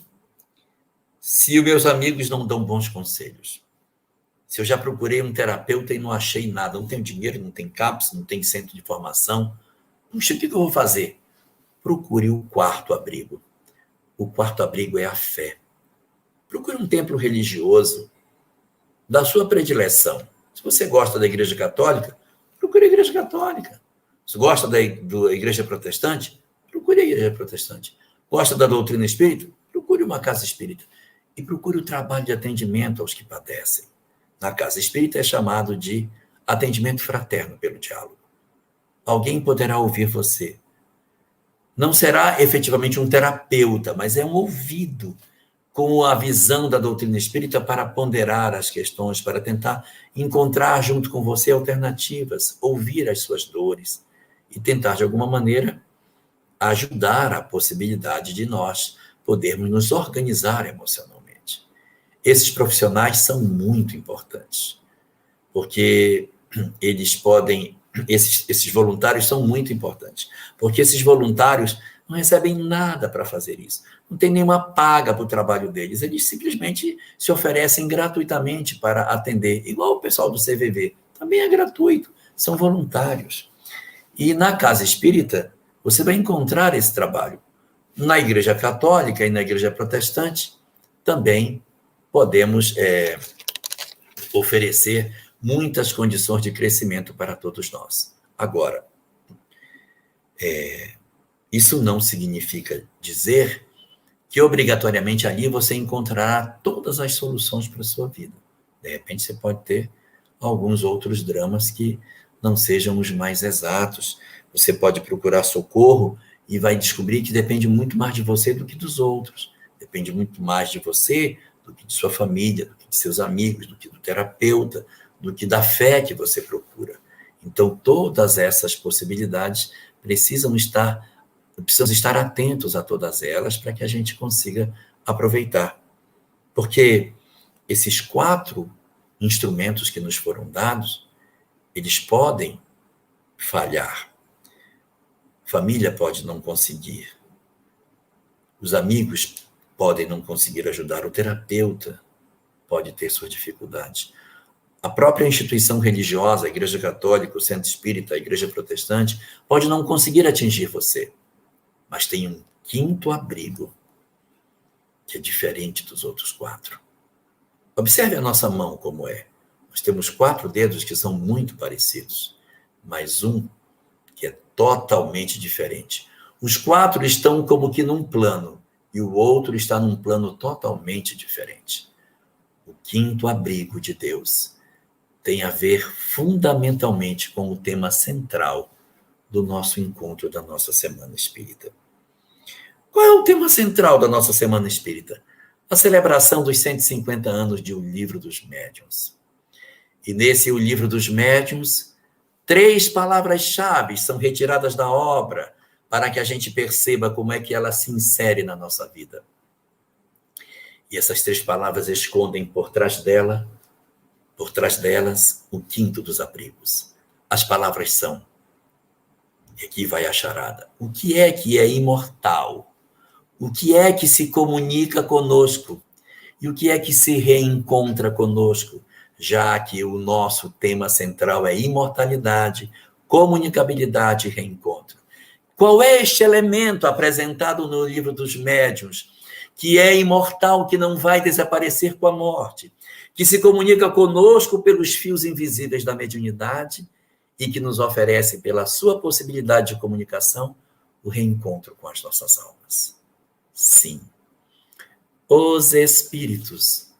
se os meus amigos não dão bons conselhos, se eu já procurei um terapeuta e não achei nada, não tenho dinheiro, não tem CAPS, não tem centro de formação, puxa, o que eu vou fazer? Procure o 4º abrigo. O 4º abrigo é a fé. Procure um templo religioso da sua predileção. Se você gosta da Igreja Católica, procure a Igreja Católica. Se gosta da Igreja Protestante, procure a Igreja Protestante. Gosta da doutrina espírita? Procure uma casa espírita. E procure o trabalho de atendimento aos que padecem. Na casa espírita é chamado de atendimento fraterno pelo diálogo. Alguém poderá ouvir você. Não será efetivamente um terapeuta, mas é um ouvido com a visão da doutrina espírita para ponderar as questões, para tentar encontrar junto com você alternativas, ouvir as suas dores e tentar, de alguma maneira, ajudar a possibilidade de nós podermos nos organizar emocionalmente. Esses profissionais são muito importantes, porque eles podem... Esses voluntários são muito importantes, porque esses voluntários não recebem nada para fazer isso, não tem nenhuma paga para o trabalho deles, eles simplesmente se oferecem gratuitamente para atender, igual o pessoal do CVV, também é gratuito, são voluntários. E na casa espírita, você vai encontrar esse trabalho. Na Igreja Católica e na Igreja Protestante, também podemos oferecer muitas condições de crescimento para todos nós. Agora, isso não significa dizer que obrigatoriamente ali você encontrará todas as soluções para a sua vida. De repente você pode ter alguns outros dramas que não sejam os mais exatos. Você pode procurar socorro e vai descobrir que depende muito mais de você do que dos outros. Depende muito mais de você do que de sua família, do que de seus amigos, do que do terapeuta, do que da fé que você procura. Então, todas essas possibilidades precisam estar atentos a todas elas para que a gente consiga aproveitar. Porque esses 4 instrumentos que nos foram dados, eles podem falhar. A família pode não conseguir. Os amigos podem não conseguir ajudar. O terapeuta pode ter suas dificuldades. A própria instituição religiosa, a Igreja Católica, o Centro Espírita, a Igreja Protestante, pode não conseguir atingir você, mas tem um 5º abrigo, que é diferente dos outros 4. Observe a nossa mão como é. Nós temos 4 dedos que são muito parecidos, mas um que é totalmente diferente. Os 4 estão como que num plano, e o outro está num plano totalmente diferente. O 5º abrigo de Deus tem a ver fundamentalmente com o tema central do nosso encontro da nossa Semana Espírita. Qual é o tema central da nossa Semana Espírita? A celebração dos 150 anos de O Livro dos Médiuns. E nesse O Livro dos Médiuns, 3 palavras-chave são retiradas da obra para que a gente perceba como é que ela se insere na nossa vida. E essas 3 palavras escondem por trás delas, o 5º dos abrigos. As palavras são, e aqui vai a charada, o que é imortal? O que é que se comunica conosco? E o que é que se reencontra conosco? Já que o nosso tema central é imortalidade, comunicabilidade e reencontro. Qual é este elemento apresentado no Livro dos Médiuns, que é imortal, que não vai desaparecer com a morte, que se comunica conosco pelos fios invisíveis da mediunidade e que nos oferece, pela sua possibilidade de comunicação, o reencontro com as nossas almas? Sim, os espíritos,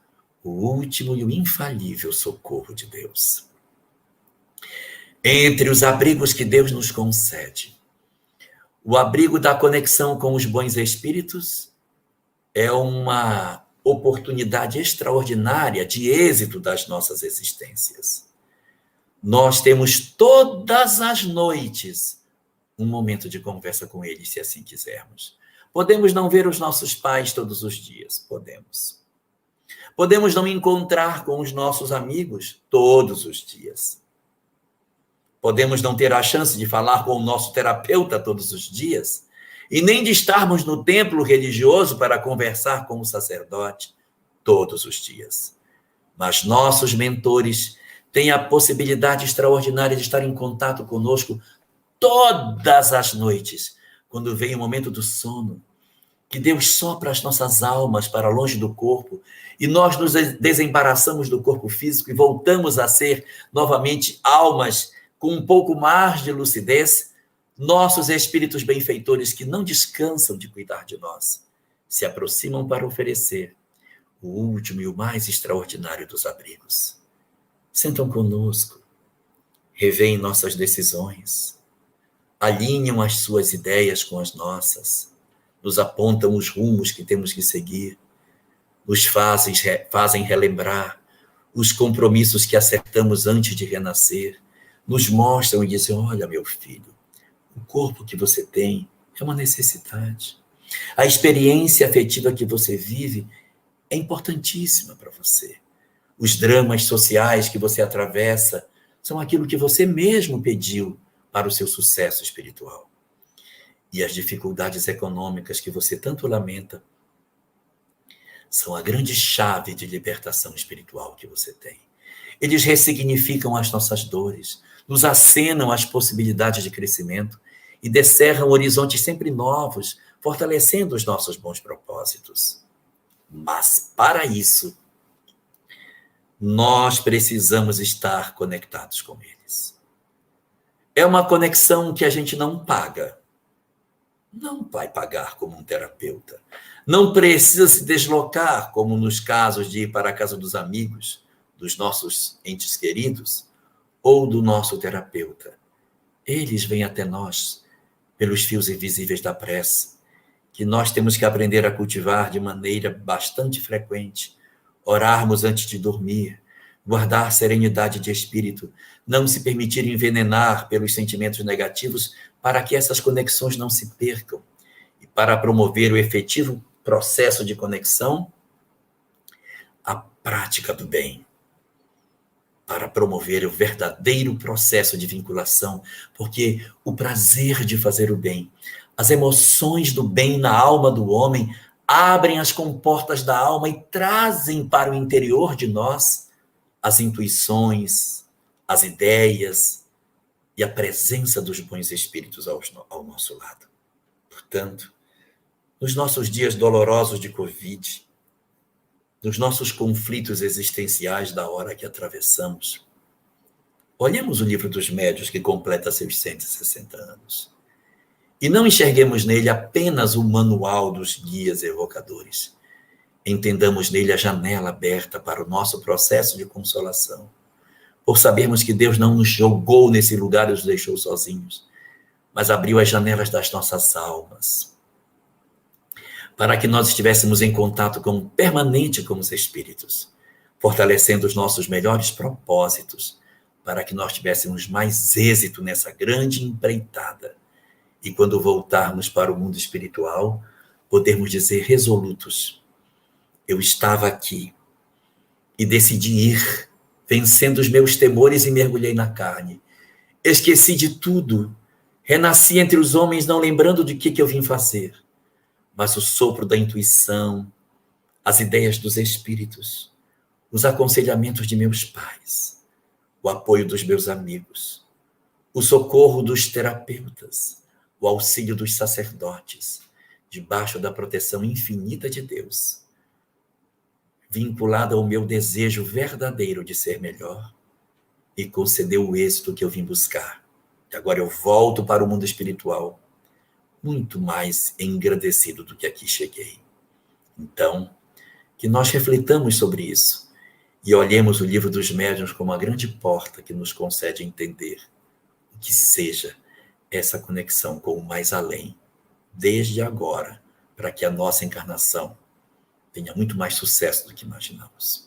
o último e o infalível socorro de Deus. Entre os abrigos que Deus nos concede, o abrigo da conexão com os bons espíritos é uma oportunidade extraordinária de êxito das nossas existências. Nós temos todas as noites um momento de conversa com eles, se assim quisermos. Podemos não ver os nossos pais todos os dias, podemos. Podemos não encontrar com os nossos amigos todos os dias. Podemos não ter a chance de falar com o nosso terapeuta todos os dias, e nem de estarmos no templo religioso para conversar com o sacerdote todos os dias. Mas nossos mentores têm a possibilidade extraordinária de estar em contato conosco todas as noites, quando vem o momento do sono, que Deus sopra as nossas almas para longe do corpo, e nós nos desembaraçamos do corpo físico e voltamos a ser novamente almas com um pouco mais de lucidez. Nossos espíritos benfeitores, que não descansam de cuidar de nós, se aproximam para oferecer o último e o mais extraordinário dos abrigos. Sentam conosco, revêem nossas decisões, alinham as suas ideias com as nossas, nos apontam os rumos que temos que seguir, nos fazem relembrar os compromissos que acertamos antes de renascer, nos mostram e dizem: olha, meu filho, o corpo que você tem é uma necessidade. A experiência afetiva que você vive é importantíssima para você. Os dramas sociais que você atravessa são aquilo que você mesmo pediu para o seu sucesso espiritual. E as dificuldades econômicas que você tanto lamenta são a grande chave de libertação espiritual que você tem. Eles ressignificam as nossas dores, nos acenam as possibilidades de crescimento e descerram horizontes sempre novos, fortalecendo os nossos bons propósitos. Mas, para isso, nós precisamos estar conectados com eles. É uma conexão que a gente não paga. Não vai pagar como um terapeuta. Não precisa se deslocar, como nos casos de ir para a casa dos amigos, dos nossos entes queridos, ou do nosso terapeuta. Eles vêm até nós pelos fios invisíveis da prece, que nós temos que aprender a cultivar de maneira bastante frequente, orarmos antes de dormir, guardar serenidade de espírito, não se permitir envenenar pelos sentimentos negativos para que essas conexões não se percam. E para promover o efetivo processo de conexão, a prática do bem. Para promover o verdadeiro processo de vinculação, porque o prazer de fazer o bem, as emoções do bem na alma do homem abrem as comportas da alma e trazem para o interior de nós as intuições, as ideias e a presença dos bons espíritos ao nosso lado. Portanto, nos nossos dias dolorosos de Covid, dos nossos conflitos existenciais da hora que atravessamos, olhemos o livro dos médiuns que completa seus 160 anos e não enxerguemos nele apenas o manual dos guias evocadores. Entendamos nele a janela aberta para o nosso processo de consolação, por sabermos que Deus não nos jogou nesse lugar e nos deixou sozinhos, mas abriu as janelas das nossas almas, para que nós estivéssemos em contato permanente com os espíritos, fortalecendo os nossos melhores propósitos, para que nós tivéssemos mais êxito nessa grande empreitada. E quando voltarmos para o mundo espiritual, podermos dizer resolutos: eu estava aqui e decidi ir, vencendo os meus temores e mergulhei na carne. Esqueci de tudo, renasci entre os homens não lembrando de que eu vim fazer. Mas o sopro da intuição, as ideias dos espíritos, os aconselhamentos de meus pais, o apoio dos meus amigos, o socorro dos terapeutas, o auxílio dos sacerdotes, debaixo da proteção infinita de Deus, vinculada ao meu desejo verdadeiro de ser melhor, e concedeu o êxito que eu vim buscar. E agora eu volto para o mundo espiritual, muito mais engrandecido do que aqui cheguei. Então, que nós reflitamos sobre isso e olhemos o livro dos médiuns como uma grande porta que nos concede entender o que seja essa conexão com o mais além, desde agora, para que a nossa encarnação tenha muito mais sucesso do que imaginamos.